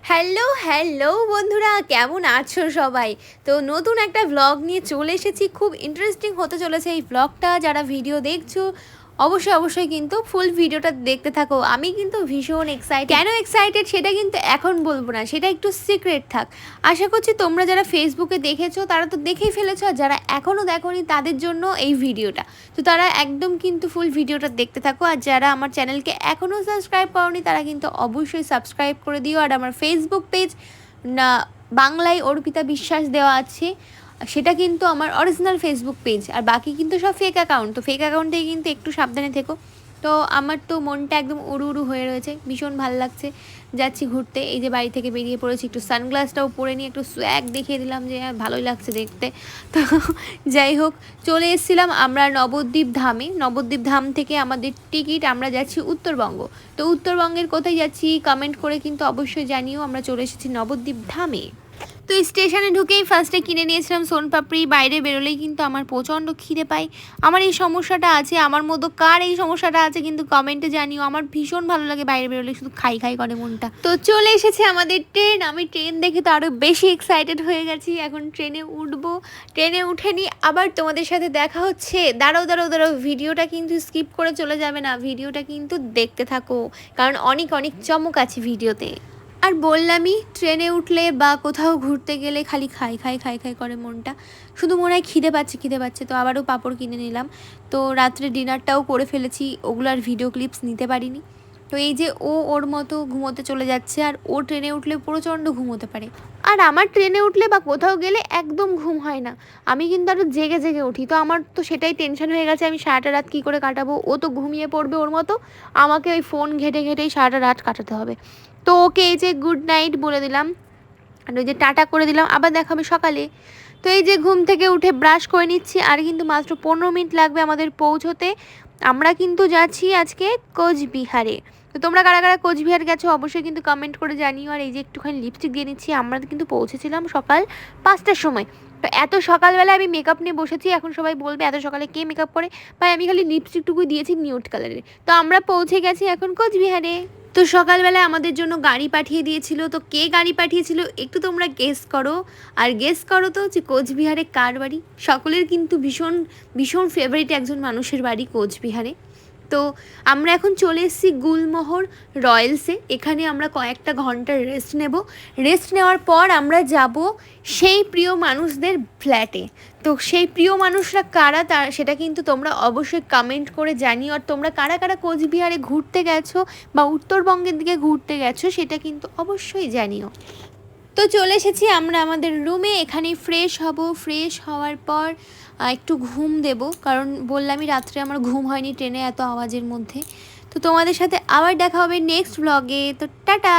Hello hello বন্ধুরা, কেমন আছো সবাই? তো নতুন একটা ব্লগ নিয়ে চলে এসেছি। খুব ইন্টারেস্টিং হতে চলেছে এই ব্লগটা। যারা ভিডিও দেখছো অবশ্যই কিন্তু ফুল ভিডিওটা দেখতে থাকো। আমি কিন্তু ভীষণ এক্সাইটেড। কেন এক্সাইটেড সেটা কিন্তু এখন বলবো না, সেটা একটু সিক্রেট থাক। আশা করছি তোমরা যারা ফেসবুকে দেখেছো তারা তো দেখেই ফেলেছো, আর যারা এখনও দেখোনি তাদের জন্য এই ভিডিওটা। তো তারা একদম কিন্তু ফুল ভিডিওটা দেখতে থাকো। আর যারা আমার চ্যানেলকে এখনও সাবস্ক্রাইব করোনি তারা কিন্তু অবশ্যই সাবস্ক্রাইব করে দিও। আর আমার ফেসবুক পেজ না বাংলায় অর্পিতা বিশ্বাস দেওয়া আছে, সেটা কিন্তু আমার অরিজিনাল ফেসবুক পেজ। আর বাকি কিন্তু সব ফেক অ্যাকাউন্ট, তো ফেক অ্যাকাউন্টে কিন্তু একটু সাবধানে থেকো। তো আমার তো মনটা একদম উড়ু উড়ু হয়ে রয়েছে, ভীষণ ভালো লাগছে। যাচ্ছি ঘুরতে, এই যে বাড়ি থেকে বেরিয়ে পড়েছি, একটু সানগ্লাসটাও পরে নিয়ে একটু সোয়াগ দেখিয়ে দিলাম যে ভালোই লাগছে দেখতে। তো যাই হোক, চলে এসেছিলাম আমরা নবদ্বীপ ধামে। নবদ্বীপ ধাম থেকে আমাদের টিকিট, আমরা যাচ্ছি উত্তরবঙ্গ। তো উত্তরবঙ্গের কোথায় যাচ্ছি কমেন্ট করে কিন্তু অবশ্যই জানিও। আমরা চলে এসেছি নবদ্বীপ ধামে। তো স্টেশনে ঢুকেই ফার্স্টে কিনে নিয়েছিলাম সোনপাপড়ি। বাইরে বেরোলেই কিন্তু আমার প্রচণ্ড খিদে পাই। আমার এই সমস্যাটা আছে, আমার মতো কার এই সমস্যাটা আছে কিন্তু কমেন্টে জানিও। আমার ভীষণ ভালো লাগে বাইরে বেরোলে শুধু খাই খাই করে মনটা। তো চলে এসেছে আমাদের ট্রেন। আমি ট্রেন দেখে তো আরও বেশি এক্সাইটেড হয়ে গেছি। এখন ট্রেনে উঠবো, ট্রেনে উঠে নিই আবার তোমাদের সাথে দেখা হচ্ছে। দাঁড়াও, ভিডিওটা কিন্তু স্কিপ করে চলে যাবে না, ভিডিওটা কিন্তু দেখতে থাকো, কারণ অনেক চমক আছে ভিডিওতে। আর বললামই, ট্রেনে উঠলে বা কোথাও ঘুরতে গেলে খালি খাই করে মনটা, শুধু মনে হয় খিদে পাচ্ছে। তো আবারও পাঁপড় কিনে নিলাম। তো রাত্রে ডিনারটাও করে ফেলেছি, ওগুলো আর ভিডিও ক্লিপস নিতে পারিনি। তো এই যে ওর মতো ঘুমোতে চলে যাচ্ছে, আর ও ট্রেনে উঠলে প্রচণ্ড ঘুমোতে পারে। আর আমার ট্রেনে উঠলে বা কোথাও গেলে একদম ঘুম হয় না, আমি কিন্তু আরও জেগে উঠি। তো আমার তো সেটাই টেনশন হয়ে গেছে, আমি সারাটা রাত কী করে কাটাবো। ও তো ঘুমিয়ে পড়বে ওর মতো, আমাকে ওই ফোন ঘেটেই সারাটা রাত কাটাতে হবে। তো ওকে এই যে গুড নাইট বলে দিলাম, আর ওই যে টাটা করে দিলাম, আবার দেখা হবে সকালে। তো এই যে ঘুম থেকে উঠে ব্রাশ করে নিচ্ছি, আর কিন্তু মাত্র 15 মিনিট লাগবে আমাদের পৌঁছতে। আমরা কিন্তু যাচ্ছি আজকে কোচবিহারে। তো তোমরা কারা কারা কোচবিহার গেছো অবশ্যই কিন্তু কমেন্ট করে জানিও। আর এই যে একটুখানি লিপস্টিক দিয়ে নিচ্ছি। আমরা কিন্তু পৌঁছেছিলাম সকাল 5টার সময়। তো এত সকালবেলা আমি মেকআপ নিয়ে বসেছি। এখন সবাই বলবে এত সকালে কে মেকআপ করে, ভাই আমি খালি লিপস্টিকটুকু দিয়েছি নিউড কালারের। তো আমরা পৌঁছে গেছি এখন কোচবিহারে। তো সকালবেলায় আমাদের জন্য গাড়ি পাঠিয়ে দিয়েছিল। তো কে গাড়ি পাঠিয়েছিল একটু তোমরা গেস করো, আর গেস করো তো যে কোচবিহারে কার বাড়ি। সকলের কিন্তু ভীষণ ফেভারিট একজন মানুষের বাড়ি কোচবিহারে। তো আমরা এখন চলে এসেছি গুলমোহর রয়্যালসে। এখানে আমরা কয়েকটা ঘন্টা রেস্ট নেব। রেস্ট নেওয়ার পর আমরা যাব সেই প্রিয় মানুষদের ফ্ল্যাটে। তো সেই প্রিয় মানুষরা কারা সেটা কিন্তু তোমরা অবশ্যই কমেন্ট করে জানিও। আর তোমরা কারা কারা কোচবিহারে ঘুরতে গেছো বা উত্তরবঙ্গের দিকে ঘুরতে গেছো সেটা কিন্তু অবশ্যই জানিও। তো চলে এসেছি আমরা আমাদের রুমে, এখানে ফ্রেশ হব। ফ্রেশ হওয়ার পর একটু ঘুম দেব, কারণ বললামই রাত্রে আমার ঘুম হয়নি ট্রেনে এত আওয়াজের মধ্যে। তো তোমাদের সাথে আবার দেখা হবে নেক্সট ব্লগে। তো টাটা।